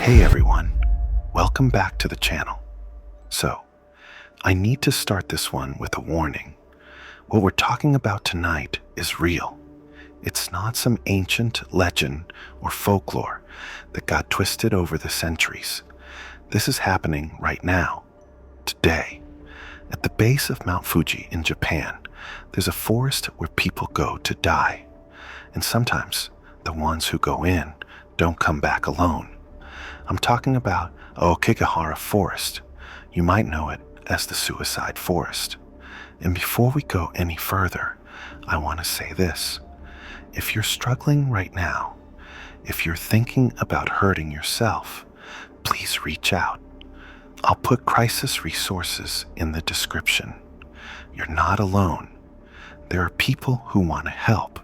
Hey everyone, welcome back to the channel. So, I need to start this one with a warning. What we're talking about tonight is real. It's not some ancient legend or folklore that got twisted over the centuries. This is happening right now, today. At the base of Mount Fuji in Japan, there's a forest where people go to die. And sometimes the ones who go in don't come back alone. I'm talking about Aokigahara Forest. You might know it as the Suicide Forest. And before we go any further, I want to say this. If you're struggling right now, if you're thinking about hurting yourself, please reach out. I'll put crisis resources in the description. You're not alone. There are people who want to help.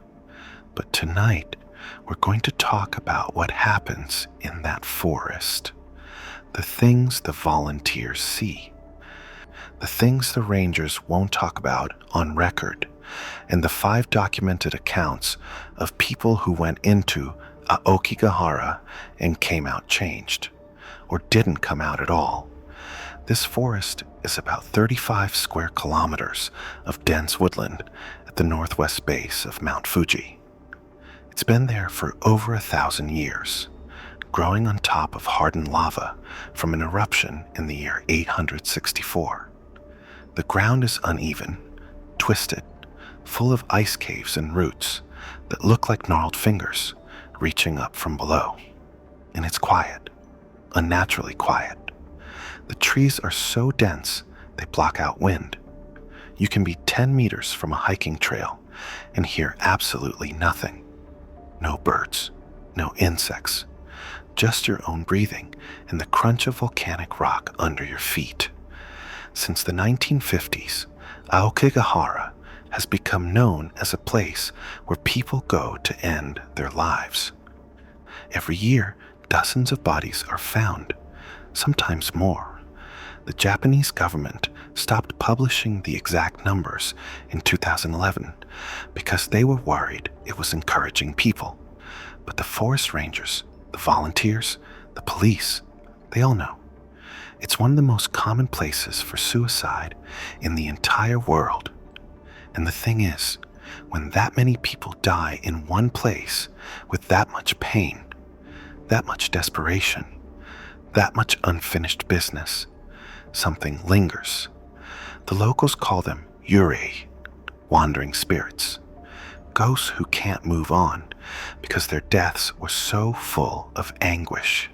But tonight, we're going to talk about what happens in that forest. The things the volunteers see. The things the rangers won't talk about on record. And the 5 documented accounts of people who went into Aokigahara and came out changed. Or didn't come out at all. This forest is about 35 square kilometers of dense woodland at the northwest base of Mount Fuji. It's been there for over 1,000 years, growing on top of hardened lava from an eruption in the year 864. The ground is uneven, twisted, full of ice caves and roots that look like gnarled fingers reaching up from below. And it's quiet, unnaturally quiet. The trees are so dense they block out wind. You can be 10 meters from a hiking trail and hear absolutely nothing. No birds, no insects, just your own breathing and the crunch of volcanic rock under your feet. Since the 1950s, Aokigahara has become known as a place where people go to end their lives. Every year, dozens of bodies are found, sometimes more. The Japanese government stopped publishing the exact numbers in 2011 because they were worried it was encouraging people. But the forest rangers, the volunteers, the police, they all know. It's one of the most common places for suicide in the entire world. And the thing is, when that many people die in one place with that much pain, that much desperation, that much unfinished business, something lingers. The locals call them yurei, wandering spirits, ghosts who can't move on because their deaths were so full of anguish.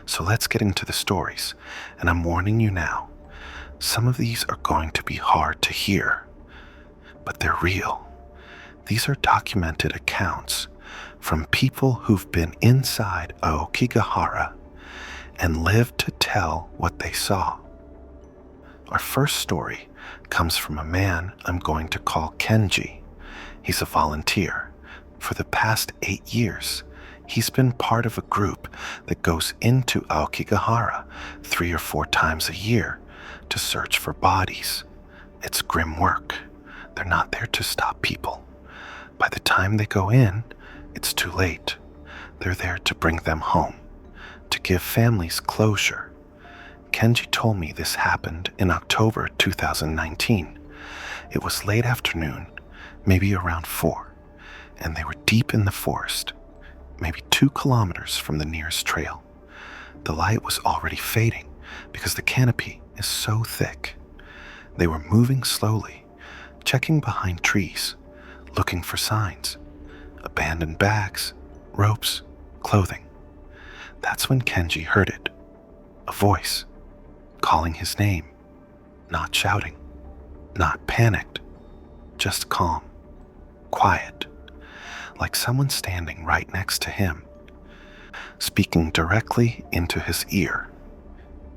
So let's get into the stories, and I'm warning you now, some of these are going to be hard to hear, but they're real. These are documented accounts from people who've been inside Aokigahara and lived to tell what they saw. Our first story comes from a man I'm going to call Kenji. He's a volunteer. For the past 8 years, he's been part of a group that goes into Aokigahara 3 or 4 times a year to search for bodies. It's grim work. They're not there to stop people. By the time they go in, it's too late. They're there to bring them home, to give families closure. Kenji told me this happened in October 2019. It was late afternoon, maybe around 4, and they were deep in the forest, maybe 2 kilometers from the nearest trail. The light was already fading because the canopy is so thick. They were moving slowly, checking behind trees, looking for signs, abandoned bags, ropes, clothing. That's when Kenji heard it, a voice. Calling his name, not shouting, not panicked, just calm, quiet, like someone standing right next to him, speaking directly into his ear.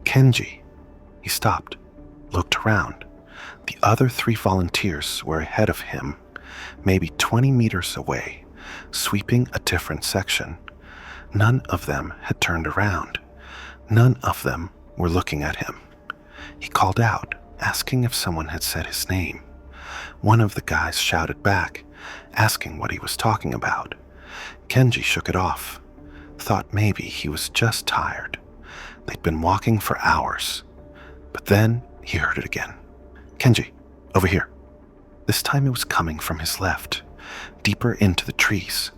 Kenji. He stopped, looked around. The other 3 volunteers were ahead of him, maybe 20 meters away, sweeping a different section. None of them had turned around. None of them were looking at him. He called out, asking if someone had said his name. One of the guys shouted back, asking what he was talking about. Kenji shook it off, thought maybe he was just tired. They'd been walking for hours, but then he heard it again. "Kenji, over here." This time it was coming from his left, deeper into the trees,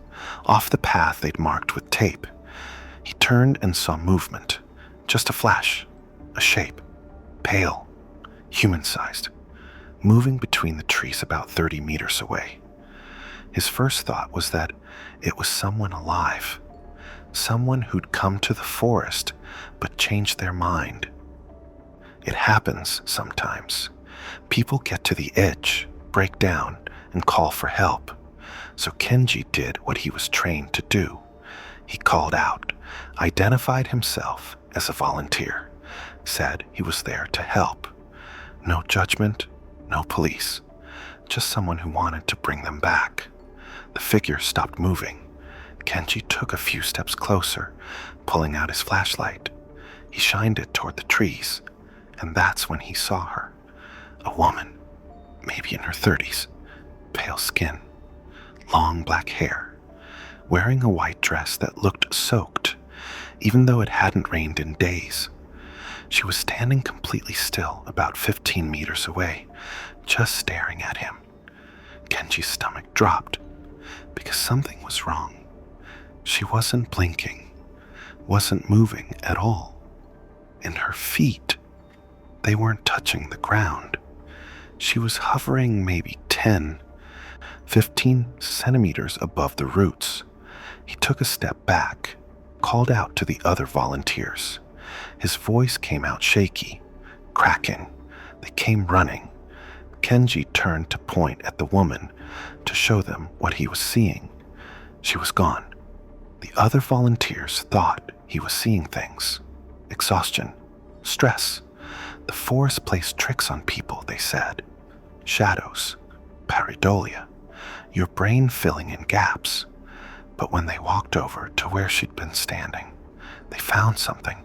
off the path they'd marked with tape. He turned and saw movement, just a flash, a shape, pale, human-sized, moving between the trees about 30 meters away. His first thought was that it was someone alive, someone who'd come to the forest but changed their mind. It happens sometimes. People get to the edge, break down, and call for help. So Kenji did what he was trained to do. He called out, identified himself as a volunteer, said he was there to help. No judgment, no police, just someone who wanted to bring them back. The figure stopped moving. Kenji took a few steps closer, pulling out his flashlight. He shined it toward the trees, and that's when he saw her. A woman, maybe in her 30s, pale skin, long black hair, wearing a white dress that looked soaked, even though it hadn't rained in days. She was standing completely still about 15 meters away, just staring at him. Kenji's stomach dropped, because something was wrong. She wasn't blinking, wasn't moving at all. And her feet, they weren't touching the ground. She was hovering maybe 10, 15 centimeters above the roots. He took a step back, called out to the other volunteers. His voice came out shaky, cracking. They came running. Kenji turned to point at the woman to show them what he was seeing. She was gone. The other volunteers thought he was seeing things. Exhaustion, stress. The forest plays tricks on people, they said. Shadows, pareidolia, your brain filling in gaps. But when they walked over to where she'd been standing, they found something,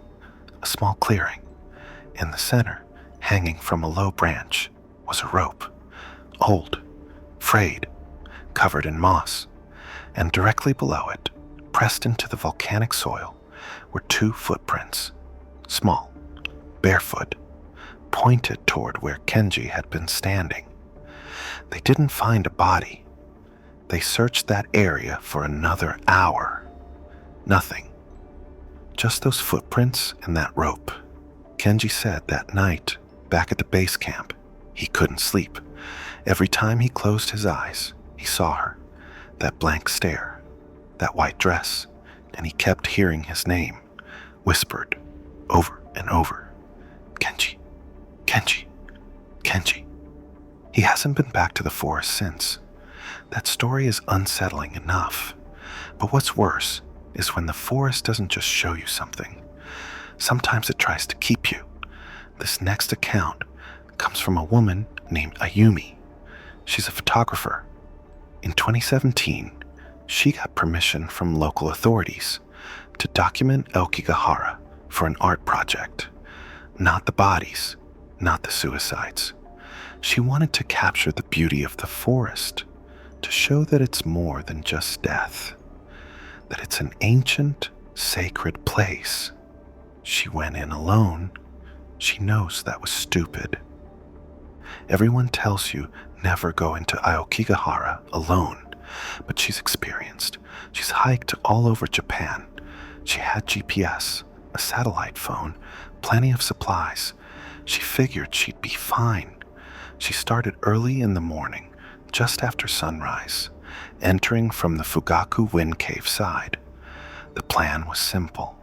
a small clearing. In the center, hanging from a low branch, was a rope, old, frayed, covered in moss, and directly below it, pressed into the volcanic soil, were 2 footprints, small, barefoot, pointed toward where Kenji had been standing. They didn't find a body. They searched that area for another hour. Nothing. Just those footprints and that rope. Kenji said that night, back at the base camp, he couldn't sleep. Every time he closed his eyes, he saw her, that blank stare, that white dress, and he kept hearing his name, whispered over and over. Kenji, Kenji, Kenji. He hasn't been back to the forest since. That story is unsettling enough. But what's worse is when the forest doesn't just show you something. Sometimes it tries to keep you. This next account comes from a woman named Ayumi. She's a photographer. In 2017, she got permission from local authorities to document Aokigahara for an art project. Not the bodies, not the suicides. She wanted to capture the beauty of the forest, to show that it's more than just death, that it's an ancient, sacred place. She went in alone. She knows that was stupid. Everyone tells you never go into Aokigahara alone, but she's experienced. She's hiked all over Japan. She had GPS, a satellite phone, plenty of supplies. She figured she'd be fine. She started early in the morning, just after sunrise, entering from the Fugaku Wind Cave side. The plan was simple.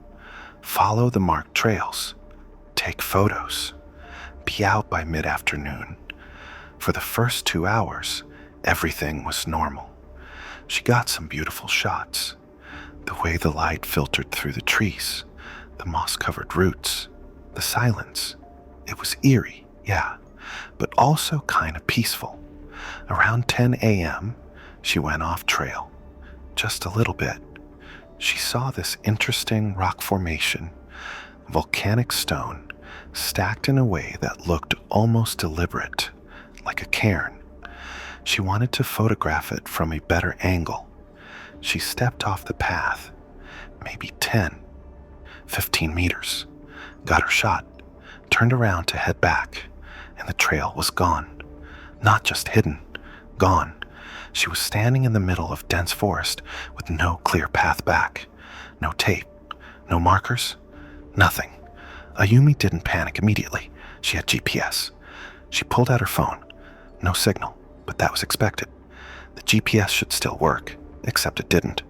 Follow the marked trails. Take photos. Be out by mid-afternoon. For the first 2 hours, everything was normal. She got some beautiful shots. The way the light filtered through the trees, the moss-covered roots, the silence. It was eerie, yeah, but also kind of peaceful. Around 10 a.m., she went off trail, just a little bit. She saw this interesting rock formation, volcanic stone, stacked in a way that looked almost deliberate, like a cairn. She wanted to photograph it from a better angle. She stepped off the path, maybe 10, 15 meters, got her shot, turned around to head back, and the trail was gone. Not just hidden, gone. She was standing in the middle of dense forest with no clear path back. No tape, no markers, nothing. Ayumi didn't panic immediately. She had GPS. She pulled out her phone. No signal, but that was expected. The GPS should still work, except it didn't.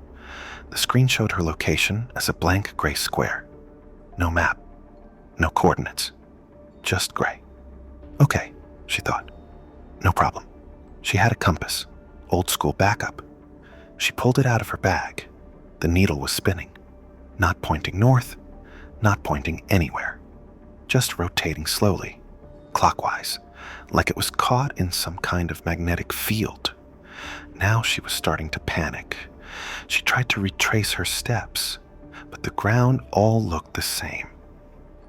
The screen showed her location as a blank gray square. No map, no coordinates, just gray. Okay, she thought. No problem. She had a compass, old school backup. She pulled it out of her bag. The needle was spinning, not pointing north, not pointing anywhere, just rotating slowly, clockwise, like it was caught in some kind of magnetic field. Now she was starting to panic. She tried to retrace her steps, but the ground all looked the same.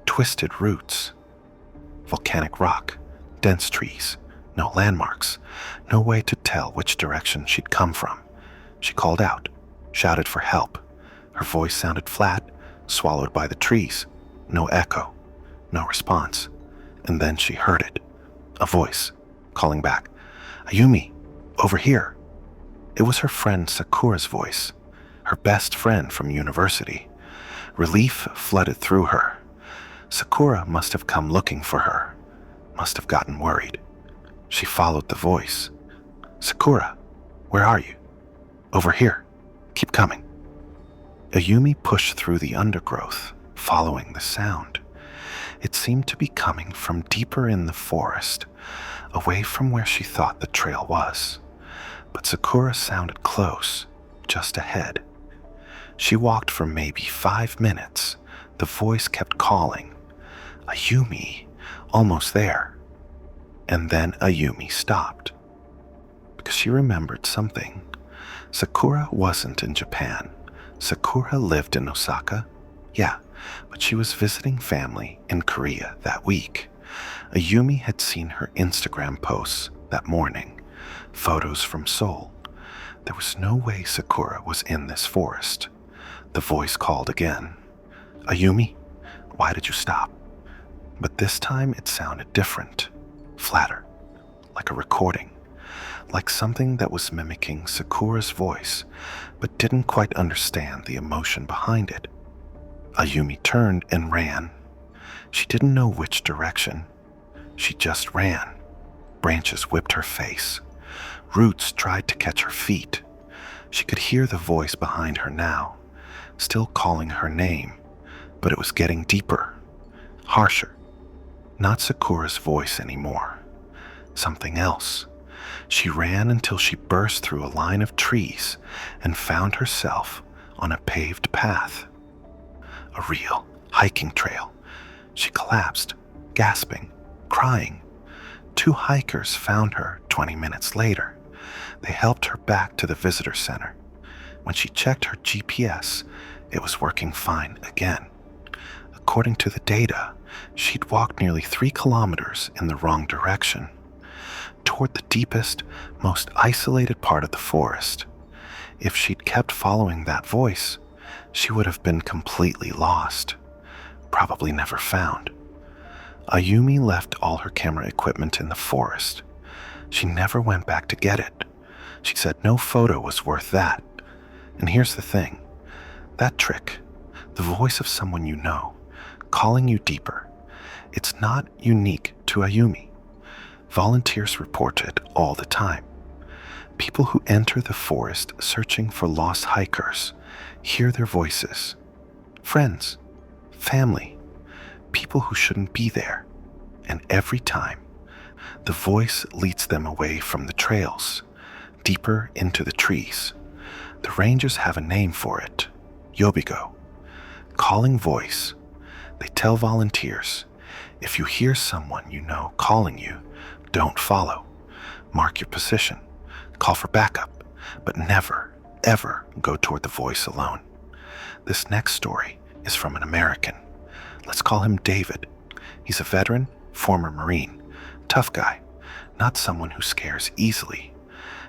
Twisted roots, volcanic rock, dense trees, no landmarks, no way to tell which direction she'd come from. She called out, shouted for help. Her voice sounded flat, swallowed by the trees. No echo, no response. And then she heard it. A voice, calling back, "Ayumi, over here." It was her friend Sakura's voice, her best friend from university. Relief flooded through her. Sakura must have come looking for her, must have gotten worried. She followed the voice. "Sakura, where are you?" "Over here. Keep coming." Ayumi pushed through the undergrowth, following the sound. It seemed to be coming from deeper in the forest, away from where she thought the trail was. But Sakura sounded close, just ahead. She walked for maybe 5 minutes. The voice kept calling. Ayumi, almost there. And then Ayumi stopped. Because she remembered something. Sakura wasn't in Japan. Sakura lived in Osaka. Yeah, but she was visiting family in Korea that week. Ayumi had seen her Instagram posts that morning. Photos from Seoul. There was no way Sakura was in this forest. The voice called again. "Ayumi, why did you stop?" But this time it sounded different, flatter, like a recording, like something that was mimicking Sakura's voice, but didn't quite understand the emotion behind it. Ayumi turned and ran. She didn't know which direction. She just ran. Branches whipped her face. Roots tried to catch her feet. She could hear the voice behind her now, still calling her name, but it was getting deeper, harsher. Not Sakura's voice anymore. Something else. She ran until she burst through a line of trees and found herself on a paved path. A real hiking trail. She collapsed, gasping, crying. 2 hikers found her 20 minutes later. They helped her back to the visitor center. When she checked her GPS, it was working fine again. According to the data, she'd walked nearly 3 kilometers in the wrong direction, toward the deepest, most isolated part of the forest. If she'd kept following that voice, she would have been completely lost, probably never found. Ayumi left all her camera equipment in the forest. She never went back to get it. She said no photo was worth that. And here's the thing. That trick, the voice of someone you know, calling you deeper, it's not unique to Ayumi. Volunteers report it all the time. People who enter the forest searching for lost hikers hear their voices. Friends, family, people who shouldn't be there. And every time, the voice leads them away from the trails, deeper into the trees. The rangers have a name for it, Yobigoe, calling voice. They tell volunteers, if you hear someone you know calling you, don't follow. Mark your position, call for backup, but never, ever go toward the voice alone. This next story is from an American. Let's call him David. He's a veteran, former Marine, tough guy, not someone who scares easily.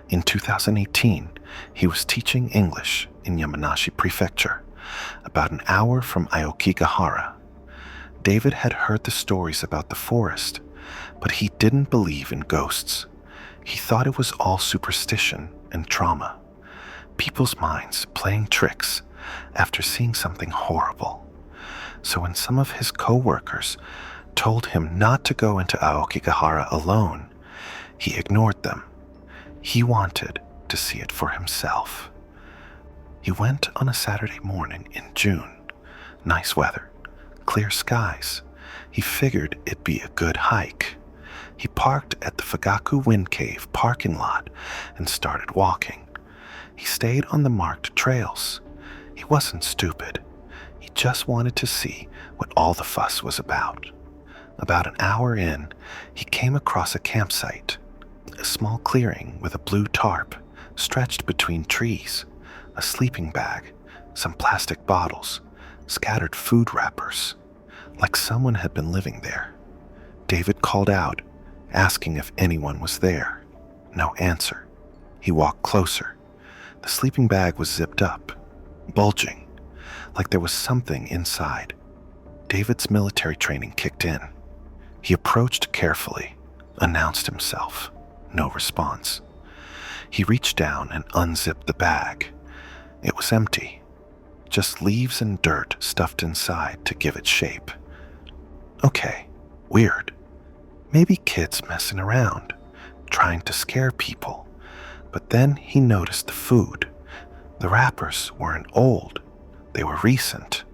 In 2018, he was teaching English in Yamanashi Prefecture, about an hour from Aokigahara. David had heard the stories about the forest, but he didn't believe in ghosts. He thought it was all superstition and trauma. People's minds playing tricks after seeing something horrible. So when some of his co-workers told him not to go into Aokigahara alone, he ignored them. He wanted to see it for himself. He went on a Saturday morning in June. Nice weather, clear skies. He figured it'd be a good hike. He parked at the Fugaku Wind Cave parking lot and started walking. He stayed on the marked trails. He wasn't stupid. He just wanted to see what all the fuss was about. About an hour in, he came across a campsite. A small clearing with a blue tarp stretched between trees, a sleeping bag, some plastic bottles, scattered food wrappers, like someone had been living there. David called out, asking if anyone was there. No answer. He walked closer. The sleeping bag was zipped up, bulging, like there was something inside. David's military training kicked in. He approached carefully, announced himself. No response. He reached down and unzipped the bag. It was empty. Just leaves and dirt stuffed inside to give it shape. Okay, weird. Maybe kids messing around, trying to scare people. But then he noticed the food. The wrappers weren't old. They were recent.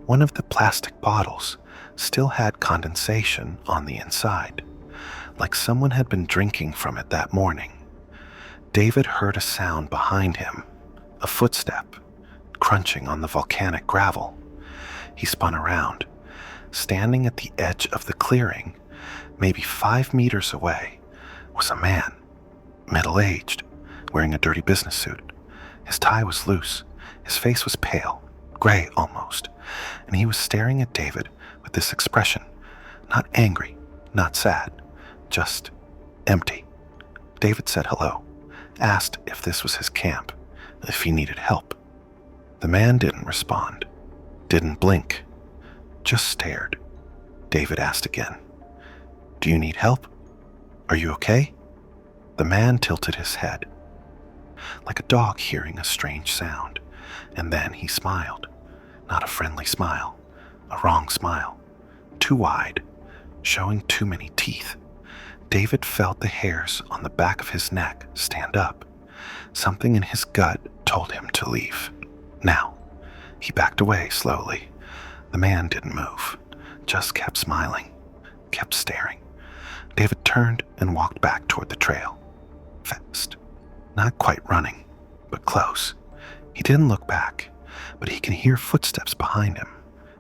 One of the plastic bottles still had condensation on the inside, like someone had been drinking from it that morning. David heard a sound behind him, a footstep, crunching on the volcanic gravel. He spun around. Standing at the edge of the clearing, maybe 5 meters away, was a man, middle-aged, wearing a dirty business suit. His tie was loose. His face was pale, gray almost, and he was staring at David with this expression, not angry, not sad, just empty. David said hello, asked if this was his camp, if he needed help. The man didn't respond, didn't blink, just stared. David asked again, "Do you need help? Are you okay?" The man tilted his head, like a dog hearing a strange sound, and then he smiled. Not a friendly smile, a wrong smile, too wide, showing too many teeth. David felt the hairs on the back of his neck stand up. Something in his gut told him to leave. Now, he backed away slowly. The man didn't move, just kept smiling, kept staring. David turned and walked back toward the trail. Fast. Not quite running, but close. He didn't look back, but he can hear footsteps behind him,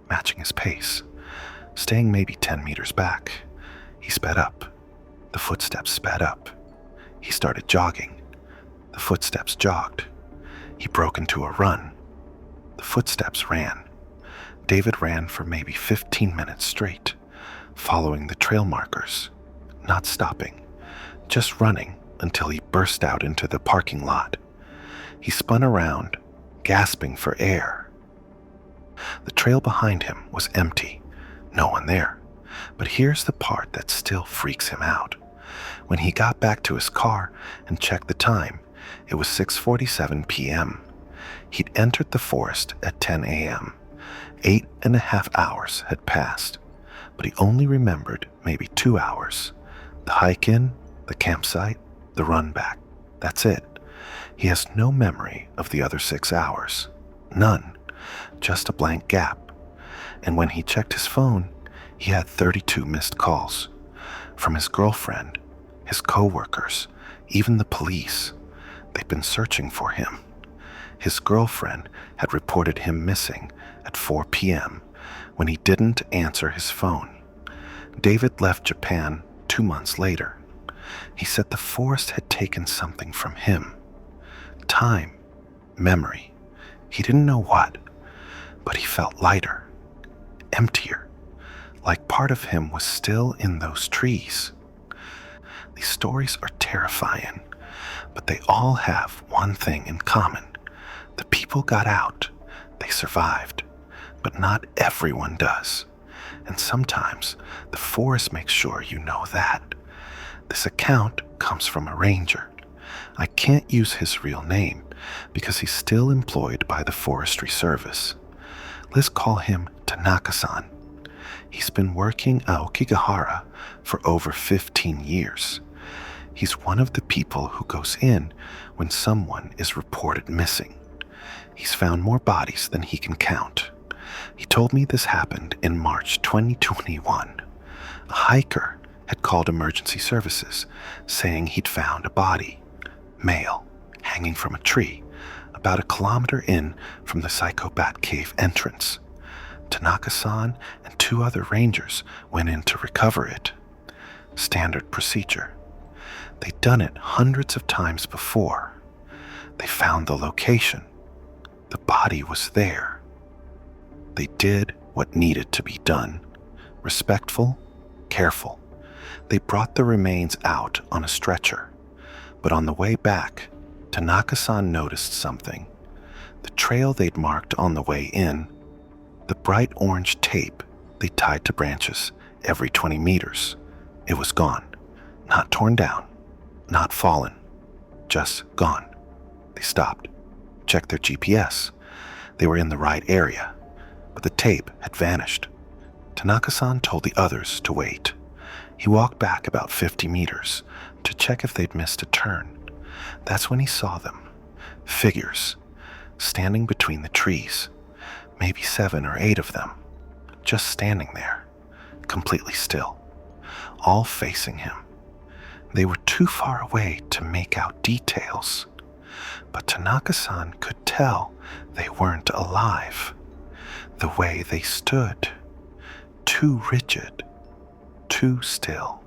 matching his pace. Staying maybe 10 meters back, he sped up. The footsteps sped up. He started jogging. The footsteps jogged. He broke into a run. The footsteps ran. David ran for maybe 15 minutes straight, following the trail markers, not stopping, just running until he burst out into the parking lot. He spun around, gasping for air. The trail behind him was empty, no one there. But here's the part that still freaks him out. When he got back to his car and checked the time, it was 6:47 p.m. He'd entered the forest at 10 a.m. 8.5 hours had passed, but he only remembered maybe 2 hours. The hike in, the campsite, the run back. That's it. He has no memory of the other 6 hours. None. Just a blank gap. And when he checked his phone, he had 32 missed calls. From his girlfriend, his co-workers, even the police. They'd been searching for him. His girlfriend had reported him missing at 4 p.m. when he didn't answer his phone. David left Japan 2 months later. He said the forest had taken something from him. Time, memory. He didn't know what, but he felt lighter, emptier, like part of him was still in those trees. These stories are terrifying, but they all have one thing in common. The people got out. They survived, but not everyone does. And sometimes the forest makes sure you know that. This account comes from a ranger. I can't use his real name because he's still employed by the Forestry Service. Let's call him Tanaka-san. He's been working Aokigahara for over 15 years. He's one of the people who goes in when someone is reported missing. He's found more bodies than he can count. He told me this happened in March 2021. A hiker had called emergency services saying he'd found a body, male, hanging from a tree, about a kilometer in from the Psychobat Cave entrance. Tanaka-san and 2 other rangers went in to recover it. Standard procedure. They'd done it hundreds of times before. They found the location. The body was there. They did what needed to be done. Respectful, careful. They brought the remains out on a stretcher. But on the way back, Tanaka-san noticed something. The trail they'd marked on the way in, the bright orange tape they tied to branches every 20 meters. It was gone. Not torn down, not fallen, just gone. They stopped, checked their GPS. They were in the right area, but the tape had vanished. Tanaka-san told the others to wait. He walked back about 50 meters to check if they'd missed a turn. That's when he saw them, figures, standing between the trees, maybe 7 or 8 of them, just standing there, completely still, all facing him. They were too far away to make out details, but Tanaka-san could tell they weren't alive. The way they stood, too rigid, too still.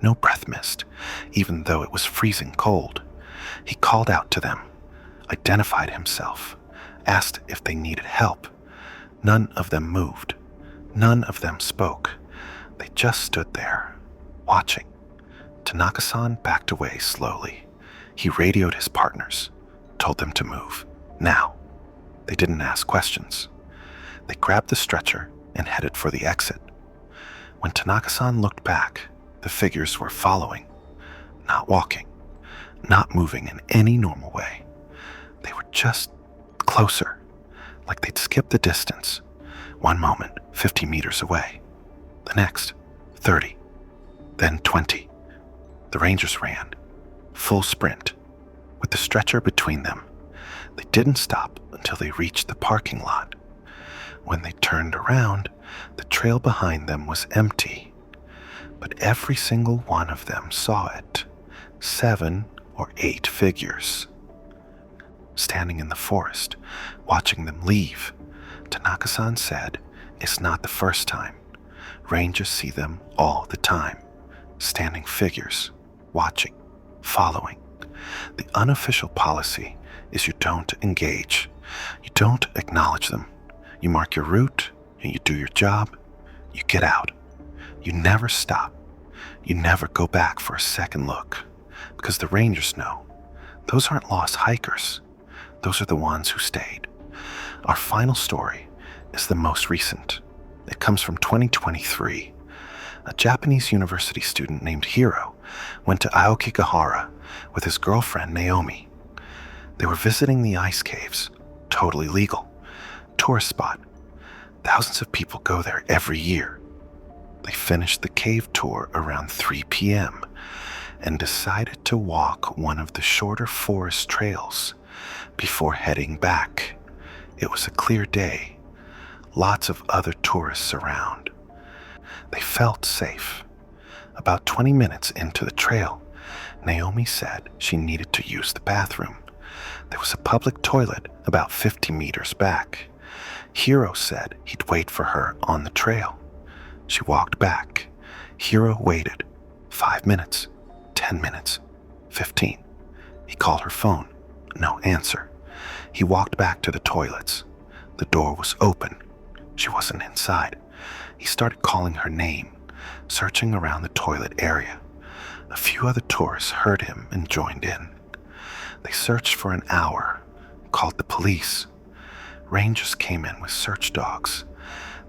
No breath missed, even though it was freezing cold. He called out to them, identified himself, asked if they needed help. None of them moved. None of them spoke. They just stood there, watching. Tanaka-san backed away slowly. He radioed his partners, told them to move, now. They didn't ask questions. They grabbed the stretcher and headed for the exit. When Tanaka-san looked back, the figures were following, not walking, not moving in any normal way. They were just closer, like they'd skipped the distance. One moment, 50 meters away. The next, 30, then 20. The rangers ran, full sprint, with the stretcher between them. They didn't stop until they reached the parking lot. When they turned around, the trail behind them was empty. But every single one of them saw it. 7 or 8 figures. Standing in the forest, watching them leave, Tanaka-san said, it's not the first time. Rangers see them all the time. Standing figures, watching, following. The unofficial policy is you don't engage. You don't acknowledge them. You mark your route and you do your job. You get out. You never stop. You never go back for a second look. Because the rangers know. Those aren't lost hikers. Those are the ones who stayed. Our final story is the most recent. It comes from 2023. A Japanese university student named Hiro went to Aokigahara with his girlfriend Naomi. They were visiting the ice caves, totally legal. Tourist spot. Thousands of people go there every year. They finished the cave tour around 3 p.m. and decided to walk one of the shorter forest trails before heading back. It was a clear day. Lots of other tourists around. They felt safe. About 20 minutes into the trail, Naomi said she needed to use the bathroom. There was a public toilet about 50 meters back. Hiro said he'd wait for her on the trail. She walked back. Hiro waited. 5 minutes, 10 minutes, 15. He called her phone. No answer. He walked back to the toilets. The door was open. She wasn't inside. He started calling her name, searching around the toilet area. A few other tourists heard him and joined in. They searched for an hour, called the police. Rangers came in with search dogs.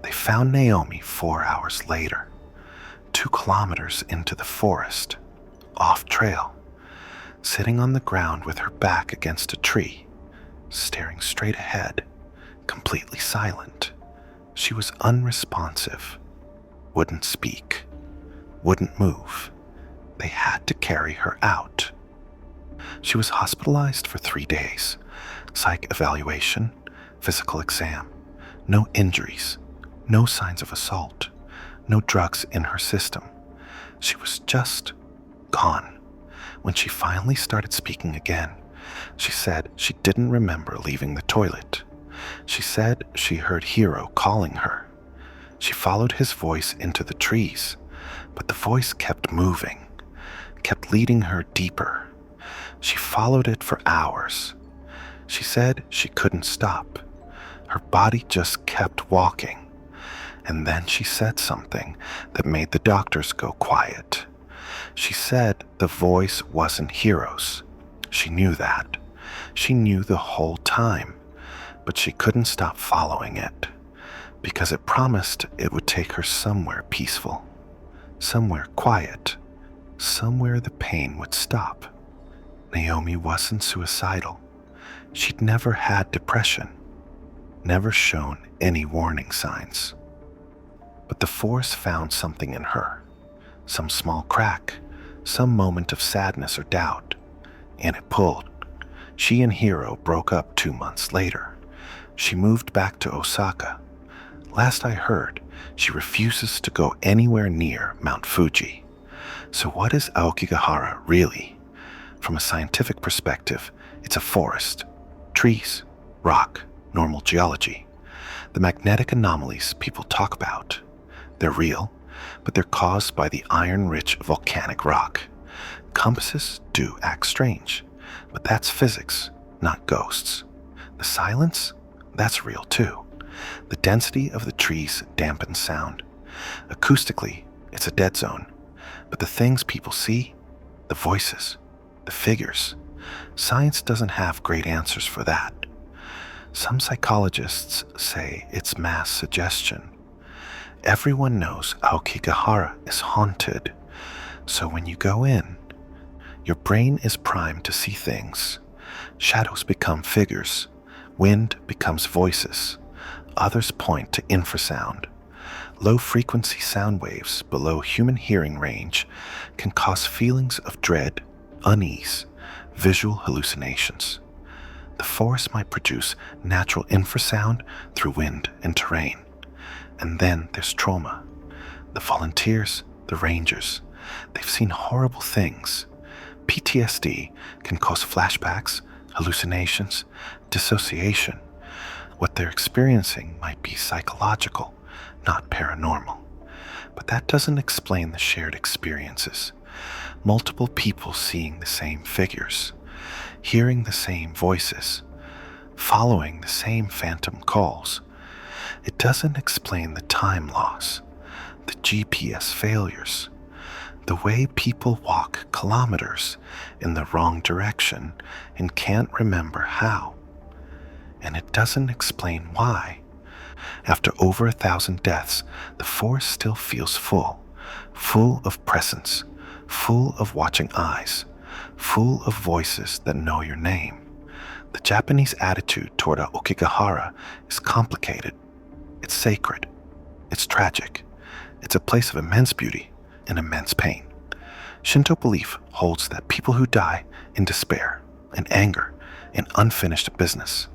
They found Naomi 4 hours later, 2 kilometers into the forest, off trail, sitting on the ground with her back against a tree, staring straight ahead, completely silent. She was unresponsive, wouldn't speak, wouldn't move. They had to carry her out. She was hospitalized for 3 days, psych evaluation, physical exam, no injuries, no signs of assault, no drugs in her system. She was just gone. When she finally started speaking again, she said she didn't remember leaving the toilet. She said she heard Hiro calling her. She followed his voice into the trees, but the voice kept moving, kept leading her deeper. She followed it for hours. She said she couldn't stop. Her body just kept walking. And then she said something that made the doctors go quiet. She said the voice wasn't Hiro's. She knew that. She knew the whole time, but she couldn't stop following it, because it promised it would take her somewhere peaceful, somewhere quiet, somewhere the pain would stop. Naomi wasn't suicidal. She'd never had depression, never shown any warning signs. But the force found something in her, some small crack, some moment of sadness or doubt, and it pulled. She and Hiro broke up 2 months later. She moved back to Osaka. Last I heard, she refuses to go anywhere near Mount Fuji. So what is Aokigahara really? From a scientific perspective, it's a forest, trees, rock, normal geology. The magnetic anomalies people talk about, they're real, but they're caused by the iron-rich volcanic rock. Compasses do act strange, but that's physics, not ghosts. The silence? That's real too. The density of the trees dampens sound. Acoustically, it's a dead zone. But the things people see, the voices, the figures, science doesn't have great answers for that. Some psychologists say it's mass suggestion. Everyone knows Aokigahara is haunted, so when you go in, your brain is primed to see things. Shadows become figures, wind becomes voices, others point to infrasound. Low-frequency sound waves below human hearing range can cause feelings of dread, unease, visual hallucinations. The forest might produce natural infrasound through wind and terrain. And then there's trauma. The volunteers, the rangers, they've seen horrible things. PTSD can cause flashbacks, hallucinations, dissociation. What they're experiencing might be psychological, not paranormal. But that doesn't explain the shared experiences. Multiple people seeing the same figures, hearing the same voices, following the same phantom calls. It doesn't explain the time loss, the GPS failures, the way people walk kilometers in the wrong direction and can't remember how. And it doesn't explain why. After over 1,000 deaths, the forest still feels full of presence, full of watching eyes, full of voices that know your name. The Japanese attitude toward Aokigahara is complicated. It's sacred. It's tragic. It's a place of immense beauty and immense pain. Shinto belief holds that people who die in despair, in anger, in unfinished business,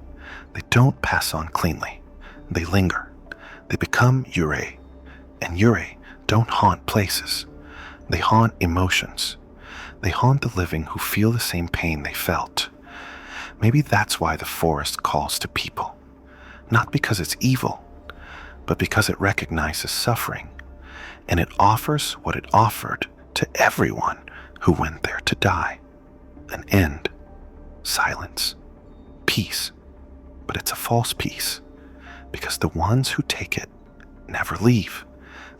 they don't pass on cleanly. They linger. They become yurei. And yurei don't haunt places. They haunt emotions. They haunt the living who feel the same pain they felt. Maybe that's why the forest calls to people. Not because it's evil, but because it recognizes suffering. And it offers what it offered to everyone who went there to die. An end. Silence. Peace. But it's a false peace, because the ones who take it never leave.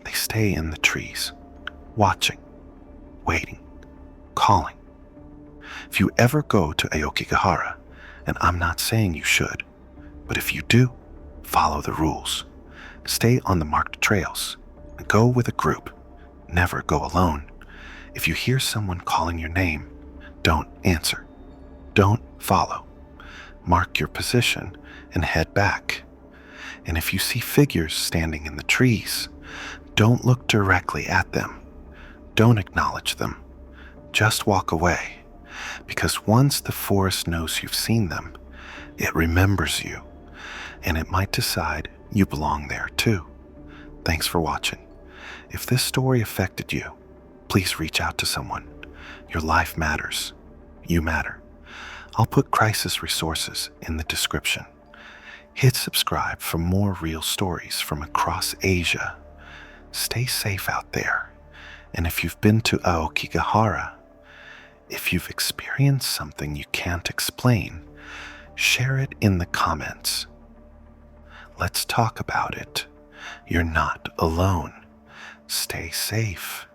They stay in the trees, watching, waiting, calling. If you ever go to Aokigahara, and I'm not saying you should, but if you do, follow the rules. Stay on the marked trails. Go with a group. Never go alone. If you hear someone calling your name, don't answer. Don't follow. Mark your position and head back. And if you see figures standing in the trees, don't look directly at them. Don't acknowledge them. Just walk away. Because once the forest knows you've seen them, it remembers you, and it might decide you belong there too. Thanks for watching. If this story affected you, please reach out to someone. Your life matters. You matter. I'll put crisis resources in the description. Hit subscribe for more real stories from across Asia. Stay safe out there. And if you've been to Aokigahara, if you've experienced something you can't explain, share it in the comments. Let's talk about it. You're not alone. Stay safe.